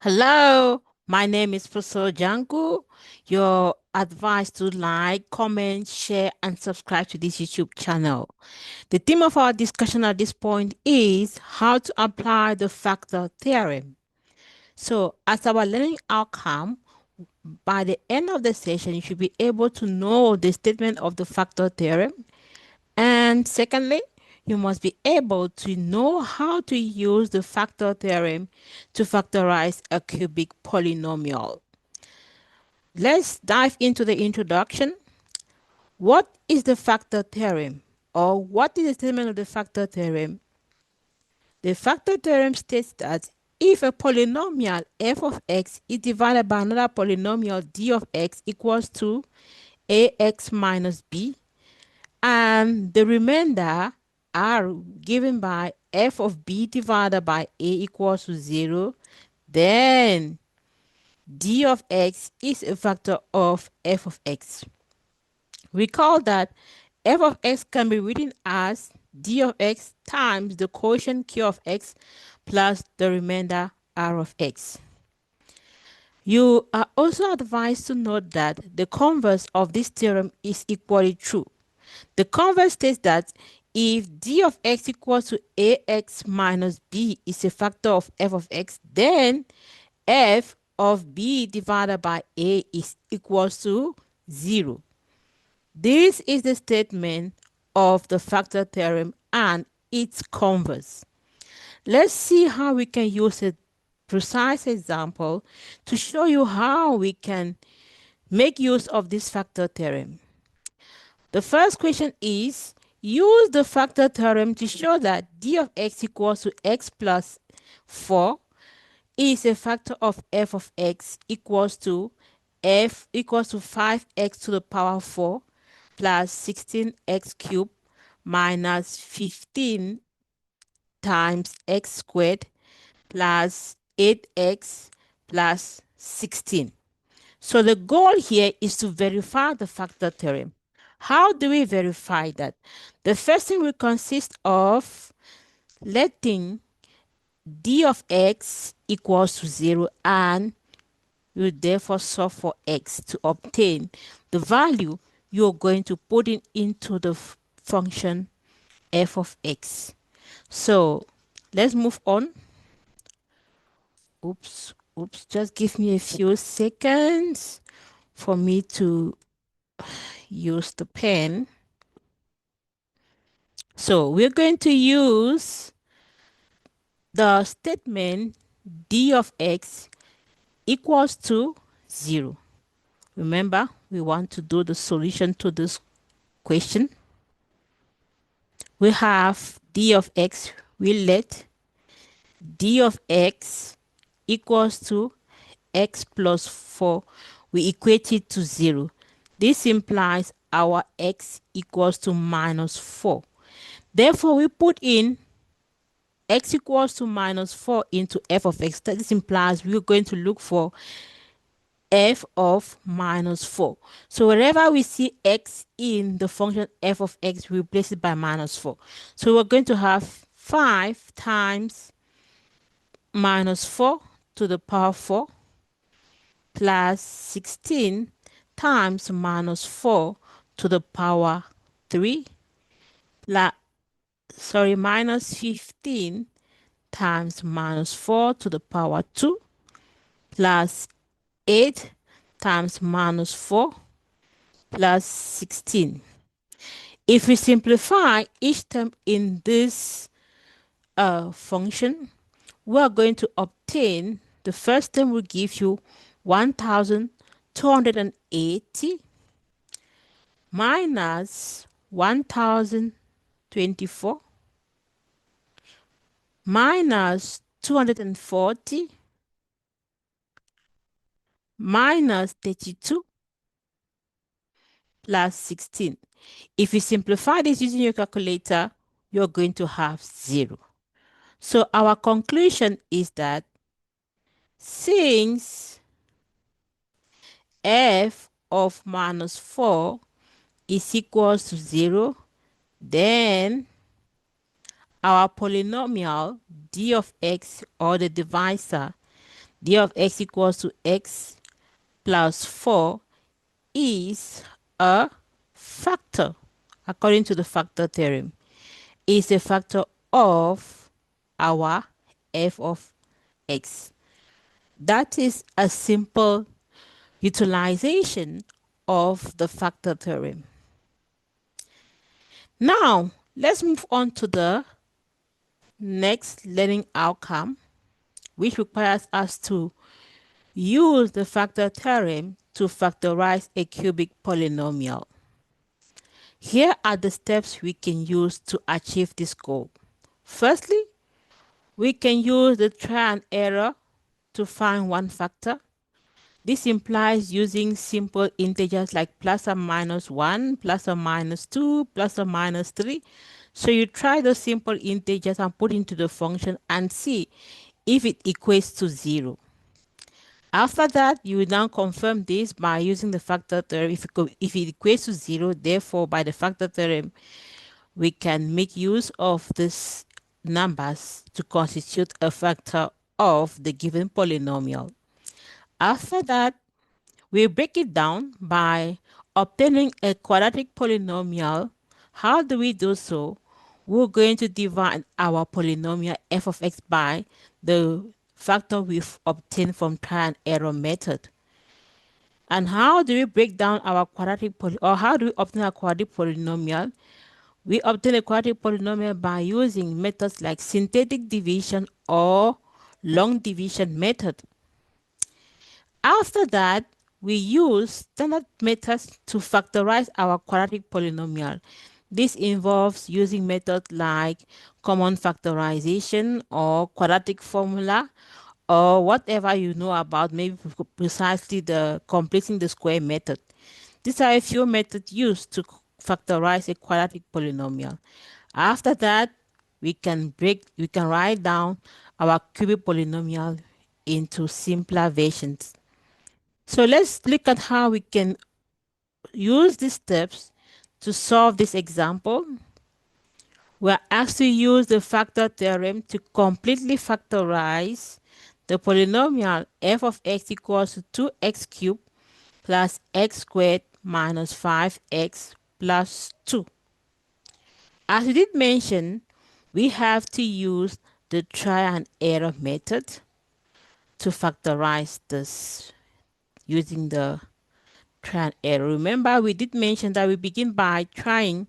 Hello, my name is Professor Janku. You're advised to like, comment, share, and subscribe to this YouTube channel. The theme of our discussion at this point is how to apply the factor theorem. So, as our learning outcome, by the end of the session, you should be able to know the statement of the factor theorem. And secondly, you must be able to know how to use the factor theorem to factorize a cubic polynomial. Let's dive into the introduction. What is the factor theorem? Or what is the statement of the factor theorem? The factor theorem states that if a polynomial f of x is divided by another polynomial d of x equals to ax minus b, and the remainder are given by f of b divided by a equals to 0, then d of x is a factor of f of x. Recall that f of x can be written as d of x times the quotient q of x plus the remainder r of x. You are also advised to note that the converse of this theorem is equally true. The converse states that if d of x equals to ax minus b is a factor of f of x, then f of b divided by a is equals to 0. This is the statement of the factor theorem and its converse. Let's see how we can use a precise example to show you how we can make use of this factor theorem. The first question is, use the factor theorem to show that d of x equals to x plus 4 is a factor of f of x equals to f equals to 5x to the power 4 plus 16x cubed minus 15 times x squared plus 8x plus 16. So the goal here is to verify the factor theorem. How do we verify that? The first thing will consist of letting d of x equals to 0, and you therefore solve for x to obtain the value you're going to put in into the function f of x. So let's move on. Just give me a few seconds for me to use the pen. So we're going to use the statement d of x equals to 0. Remember, we want to do the solution to this question. We have d of x, we let d of x equals to x plus 4, we equate it to 0. This implies our x equals to minus 4. Therefore, we put in x equals to minus 4 into f of x. This implies we're going to look for f of minus 4. So wherever we see x in the function f of x, we replace it by minus 4. So we're going to have 5 times minus 4 to the power 4 plus 16 times minus 4 to the power 3 plus, minus 15 times minus 4 to the power 2 plus 8 times minus 4 plus 16. If we simplify each term in this function, we are going to obtain the first term will give you 1280 minus 1024 minus 240 minus 32 plus 16. If you simplify this using your calculator, you're going to have 0. So our conclusion is that since f of minus 4 is equals to 0, then our polynomial d of x, or the divisor, d of x equals to x plus 4 is a factor, according to the factor theorem. Is a factor of our f of x. That is a simple utilization of the factor theorem. Now, let's move on to the next learning outcome, which requires us to use the factor theorem to factorize a cubic polynomial. Here are the steps we can use to achieve this goal. Firstly, we can use the try and error to find one factor. This implies using simple integers like plus or minus 1, plus or minus 2, plus or minus 3. So you try those simple integers and put into the function and see if it equates to 0. After that, you will now confirm this by using the factor theorem. If it equates to 0, therefore, by the factor theorem, we can make use of these numbers to constitute a factor of the given polynomial. After that, we break it down by obtaining a quadratic polynomial. How do we do so? We're going to divide our polynomial f of x by the factor we've obtained from try and error method. And how do we break down our how do we obtain a quadratic polynomial? We obtain a quadratic polynomial by using methods like synthetic division or long division method. After that, we use standard methods to factorize our quadratic polynomial. This involves using methods like common factorization or quadratic formula or whatever you know about, maybe precisely the completing the square method. These are a few methods used to factorize a quadratic polynomial. After that, we can write down our cubic polynomial into simpler versions. So let's look at how we can use these steps to solve this example. We're asked to use the factor theorem to completely factorize the polynomial f of x equals to 2x cubed plus x squared minus 5x plus 2. As we did mention, we have to use the try and error method to factorize this using the try and error. Remember, we did mention that we begin by trying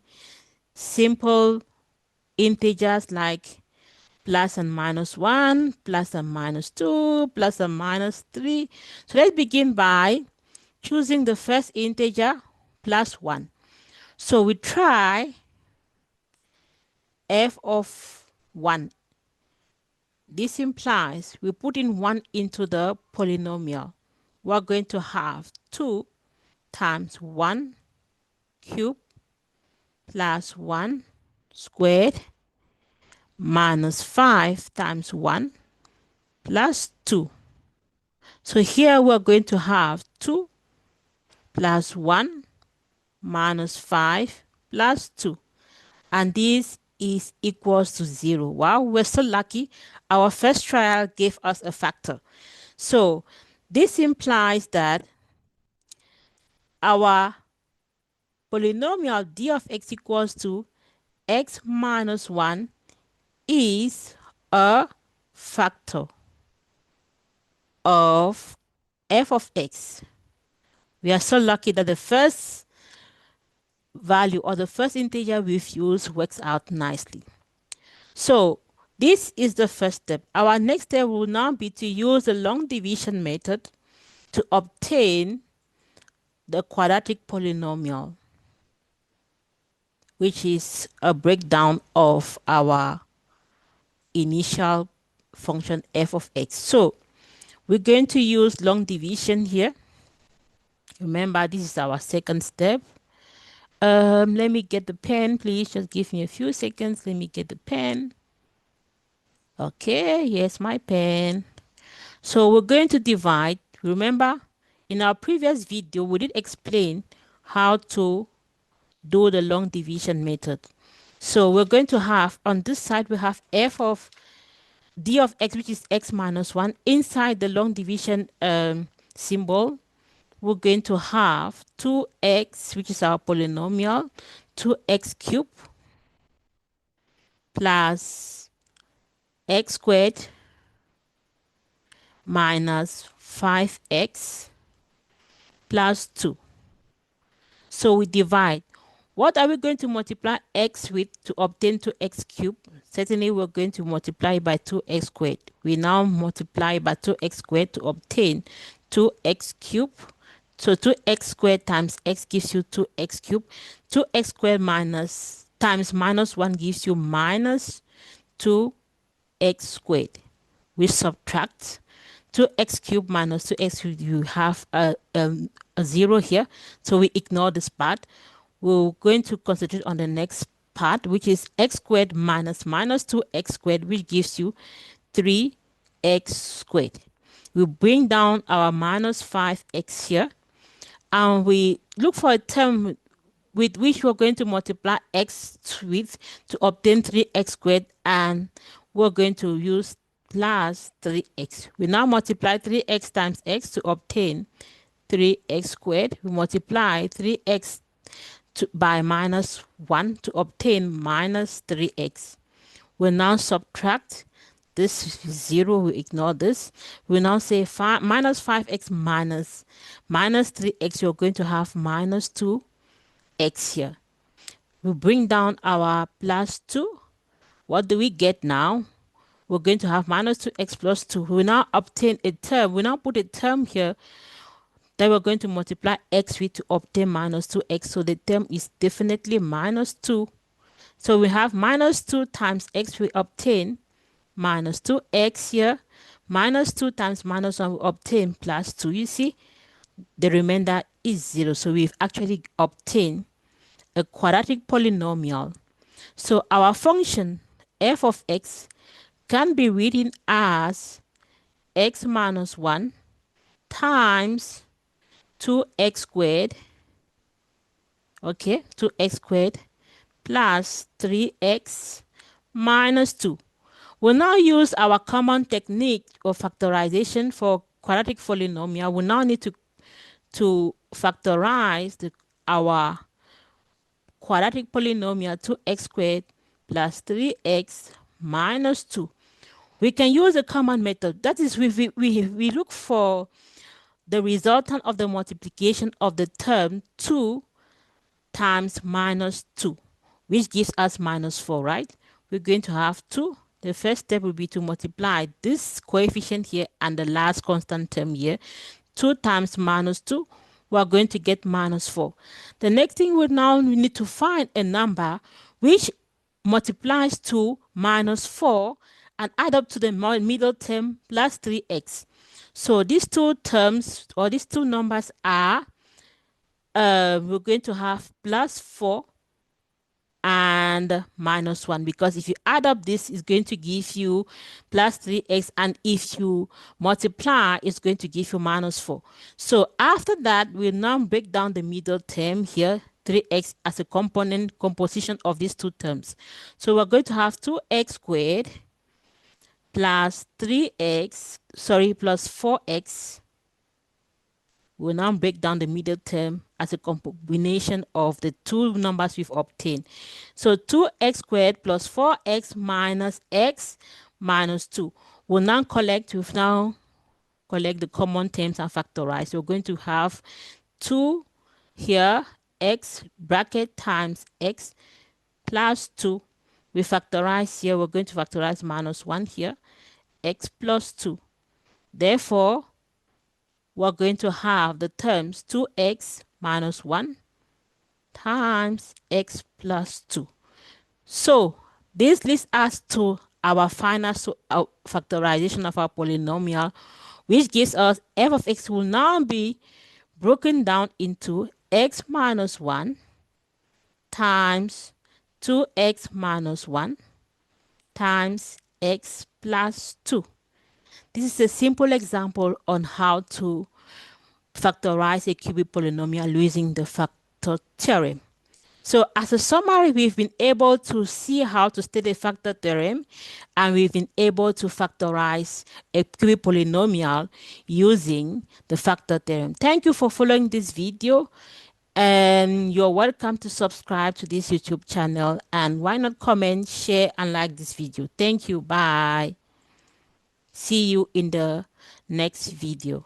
simple integers like plus and minus 1, plus and minus 2, plus and minus 3. So let's begin by choosing the first integer plus 1. So we try f of 1. This implies we put in 1 into the polynomial. We're going to have 2 times 1 cubed plus 1 squared minus 5 times 1 plus 2. So here we're going to have 2 plus 1 minus 5 plus 2. And this is equals to 0. Wow, we're so lucky. Our first trial gave us a factor. So this implies that our polynomial d of x equals to x minus 1 is a factor of f of x. We are so lucky that the first value or the first integer we've used works out nicely. So this is the first step. Our next step will now be to use the long division method to obtain the quadratic polynomial, which is a breakdown of our initial function f of x. So we're going to use long division here. Remember, this is our second step. Let me get the pen, please. Just give me a few seconds. Let me get the pen. Okay, here's my pen. So we're going to divide. Remember, in our previous video, we did explain how to do the long division method. So we're going to have, on this side, we have f of d of x, which is x minus 1, inside the long division symbol, we're going to have 2x, which is our polynomial, 2x cubed plus x squared minus 5x plus 2. So we divide. What are we going to multiply x with to obtain 2x cubed? Certainly we're going to multiply by 2x squared. We now multiply by 2x squared to obtain 2x cubed. So 2x squared times x gives you 2x cubed. 2x squared minus times minus 1 gives you minus 2x squared. We subtract 2x cubed minus 2x cubed. You have a 0 here, so we ignore this part. We're going to concentrate on the next part, which is x squared minus minus 2x squared, which gives you 3x squared. We bring down our minus 5x here, and we look for a term with which we're going to multiply x with to obtain 3x squared, and we're going to use plus 3x. We now multiply 3x times x to obtain 3x squared. We multiply 3x by minus 1 to obtain minus 3x. We now subtract this 0, we ignore this. We now say minus 5x minus 3x, you're going to have minus 2x here. We bring down our plus 2. What do we get now? We're going to have minus 2x plus 2. We now obtain a term. We now put a term here that we're going to multiply x with to obtain minus 2x. So the term is definitely minus 2. So we have minus 2 times x, we obtain minus 2x here. Minus 2 times minus 1, we obtain plus 2. You see, the remainder is 0. So we've actually obtained a quadratic polynomial. So our function f of x can be written as x minus 1 times 2x squared, okay, 2x squared plus 3x minus 2. We'll now use our common technique of factorization for quadratic polynomial. We now need to factorize our quadratic polynomial 2x squared plus 3x minus 2. We can use a common method. That is, we look for the resultant of the multiplication of the term 2 times minus 2, which gives us minus 4, right? We're going to have 2. The first step will be to multiply this coefficient here and the last constant term here. 2 times minus 2, we're going to get minus 4. The next thing we need to find a number which multiplies to minus 4 and add up to the middle term plus 3x. So these two terms, or these two numbers are, we're going to have plus 4 and minus 1, because if you add up this, it's going to give you plus 3x, and if you multiply, it's going to give you minus 4. So after that, we'll now break down the middle term here, 3x, as a composition of these two terms. So we're going to have 2x squared plus 4x. We'll now break down the middle term as a combination of the two numbers we've obtained. So 2x squared plus 4x minus x minus 2. We've now collect the common terms and factorize. We're going to have 2 here, x bracket times x plus 2. We factorize here. We're going to factorize minus 1 here, x plus 2. Therefore, we're going to have the terms 2x minus 1 times x plus 2. So this leads us to our final factorization of our polynomial, which gives us f of x will now be broken down into x minus 1 times 2x minus 1 times x plus 2. This is a simple example on how to factorize a cubic polynomial using the factor theorem. So as a summary, we've been able to see how to state a factor theorem, and we've been able to factorize a cubic polynomial using the factor theorem. Thank you for following this video, and you're welcome to subscribe to this YouTube channel, and why not comment, share, and like this video. Thank you. Bye. See you in the next video.